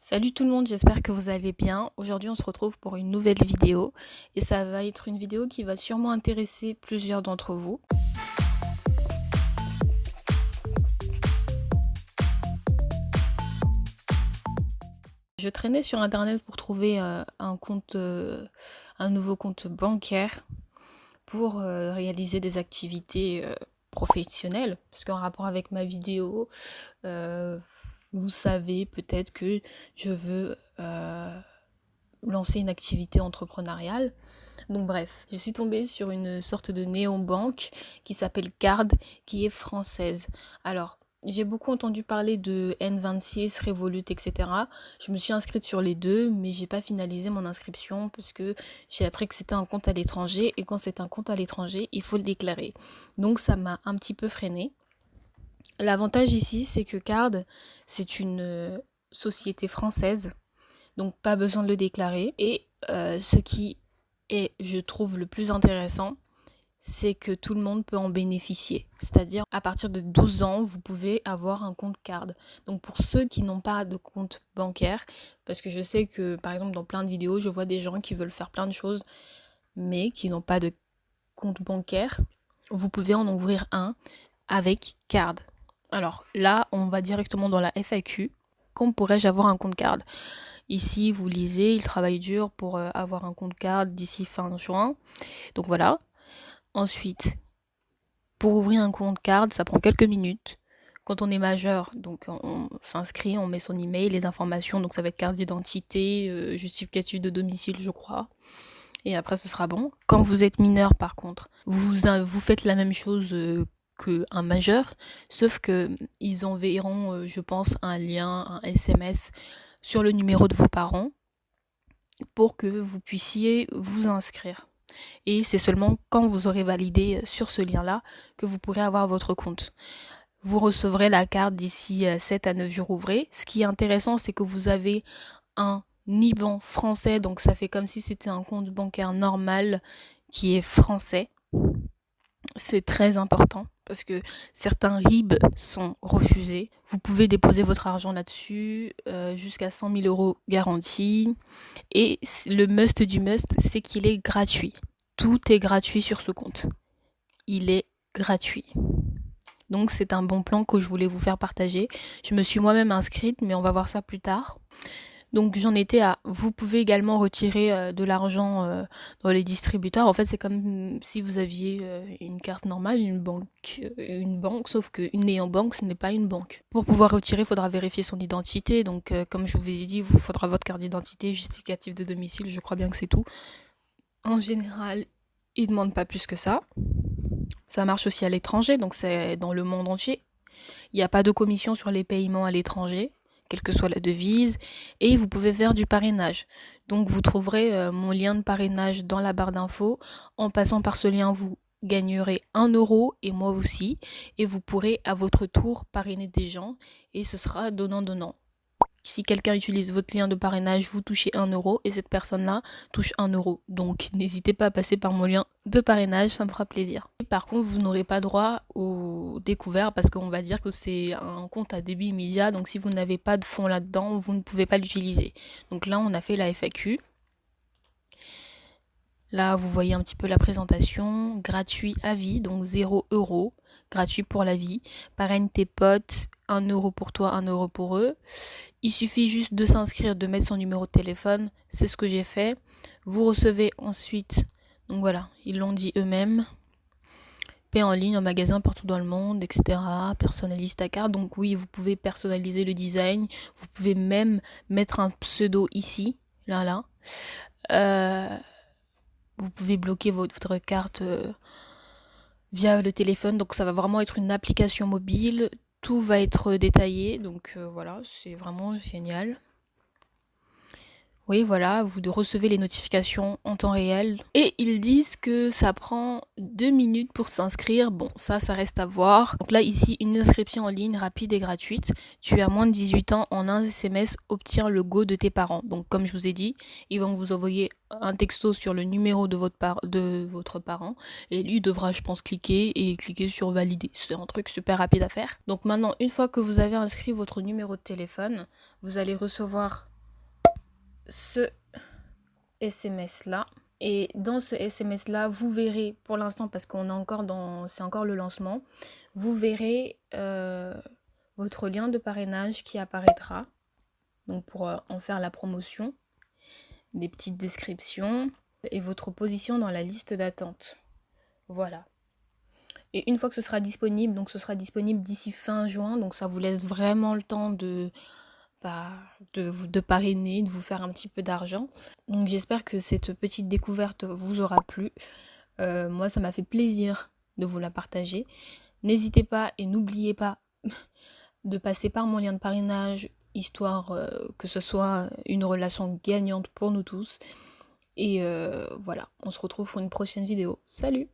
Salut tout le monde, j'espère que vous allez bien. Aujourd'hui, on se retrouve pour une nouvelle vidéo et ça va être une vidéo qui va sûrement intéresser plusieurs d'entre vous. Je traînais sur internet pour trouver un nouveau compte bancaire pour réaliser des activités professionnelles. Parce qu'en rapport avec ma vidéo, euh, vous savez peut-être que je veux lancer une activité entrepreneuriale. Donc bref, je suis tombée sur une sorte de néobanque qui s'appelle Card, qui est française. Alors, j'ai beaucoup entendu parler de N26, Revolut, etc. Je me suis inscrite sur les deux, mais j'ai pas finalisé mon inscription parce que j'ai appris que c'était un compte à l'étranger et quand c'est un compte à l'étranger, il faut le déclarer. Donc ça m'a un petit peu freinée. L'avantage ici, c'est que Card, c'est une société française, donc pas besoin de le déclarer. Et ce qui est, je trouve, le plus intéressant, c'est que tout le monde peut en bénéficier. C'est-à-dire, à partir de 12 ans, vous pouvez avoir un compte Card. Donc pour ceux qui n'ont pas de compte bancaire, parce que je sais que, par exemple, dans plein de vidéos, je vois des gens qui veulent faire plein de choses, mais qui n'ont pas de compte bancaire, vous pouvez en ouvrir un avec Card. Alors là, on va directement dans la FAQ. Comment pourrais-je avoir un compte Card? Ici, vous lisez, il travaille dur pour avoir un compte Card d'ici fin juin. Donc voilà. Ensuite, pour ouvrir un compte Card, ça prend quelques minutes. Quand on est majeur, donc on s'inscrit, on met son email, les informations, donc ça va être carte d'identité, justificatif de domicile, je crois. Et après, ce sera bon. Quand vous êtes mineur, par contre, vous faites la même chose qu'un majeur, sauf que ils enverront, je pense, un lien, un SMS sur le numéro de vos parents pour que vous puissiez vous inscrire. Et c'est seulement quand vous aurez validé sur ce lien-là que vous pourrez avoir votre compte. Vous recevrez la carte d'ici 7 à 9 jours ouvrés. Ce qui est intéressant, c'est que vous avez un IBAN français, donc ça fait comme si c'était un compte bancaire normal qui est français. C'est très important parce que certains RIB sont refusés. Vous pouvez déposer votre argent là-dessus jusqu'à 100 000 euros garantis. Et le must du must, c'est qu'il est gratuit. Tout est gratuit sur ce compte. Il est gratuit. Donc c'est un bon plan que je voulais vous faire partager. Je me suis moi-même inscrite, mais on va voir ça plus tard. Donc j'en étais à, vous pouvez également retirer de l'argent dans les distributeurs. En fait, c'est comme si vous aviez une carte normale, une banque, sauf qu'une néobanque, ce n'est pas une banque. Pour pouvoir retirer, il faudra vérifier son identité. Donc comme je vous ai dit, il vous faudra votre carte d'identité, justificatif de domicile, je crois bien que c'est tout. En général, ils ne demandent pas plus que ça. Ça marche aussi à l'étranger, donc c'est dans le monde entier. Il n'y a pas de commission sur les paiements à l'étranger, quelle que soit la devise, et vous pouvez faire du parrainage. Donc vous trouverez mon lien de parrainage dans la barre d'infos. En passant par ce lien, vous gagnerez 1 € et moi aussi, et vous pourrez à votre tour parrainer des gens, et ce sera donnant-donnant. Si quelqu'un utilise votre lien de parrainage, vous touchez 1 € et cette personne-là touche 1 €. Donc n'hésitez pas à passer par mon lien de parrainage, ça me fera plaisir. Par contre, vous n'aurez pas droit au découvert parce qu'on va dire que c'est un compte à débit immédiat. Donc si vous n'avez pas de fonds là-dedans, vous ne pouvez pas l'utiliser. Donc là, on a fait la FAQ. Là, vous voyez un petit peu la présentation. Gratuit à vie, donc 0 €. Gratuit pour la vie. Parraine tes potes, 1 € pour toi, 1 € pour eux. Il suffit juste de s'inscrire, de mettre son numéro de téléphone. C'est ce que j'ai fait. Vous recevez ensuite, donc voilà, ils l'ont dit eux-mêmes. Paie en ligne, en magasin partout dans le monde, etc. Personnalise ta carte. Donc oui, vous pouvez personnaliser le design. Vous pouvez même mettre un pseudo ici, là. Vous pouvez bloquer votre carte via le téléphone. Donc ça va vraiment être une application mobile. Tout va être détaillé. Donc voilà, c'est vraiment génial. Oui, voilà, vous recevez les notifications en temps réel. Et ils disent que ça prend 2 minutes pour s'inscrire. Bon, ça reste à voir. Donc là, ici, une inscription en ligne rapide et gratuite. Tu as moins de 18 ans, en un SMS, obtiens le go de tes parents. Donc comme je vous ai dit, ils vont vous envoyer un texto sur le numéro de votre parent. Et lui devra, je pense, cliquer sur valider. C'est un truc super rapide à faire. Donc maintenant, une fois que vous avez inscrit votre numéro de téléphone, vous allez recevoir ce SMS là. Et dans ce SMS là, vous verrez, pour l'instant, parce qu'on est encore c'est encore le lancement, vous verrez votre lien de parrainage qui apparaîtra. Donc pour en faire la promotion, des petites descriptions et votre position dans la liste d'attente. Voilà. Et une fois que ce sera disponible, donc ce sera disponible d'ici fin juin, donc ça vous laisse vraiment le temps de parrainer, de vous faire un petit peu d'argent. Donc j'espère que cette petite découverte vous aura plu. Moi, ça m'a fait plaisir de vous la partager. N'hésitez pas et n'oubliez pas de passer par mon lien de parrainage, histoire que ce soit une relation gagnante pour nous tous. Et voilà, on se retrouve pour une prochaine vidéo. Salut!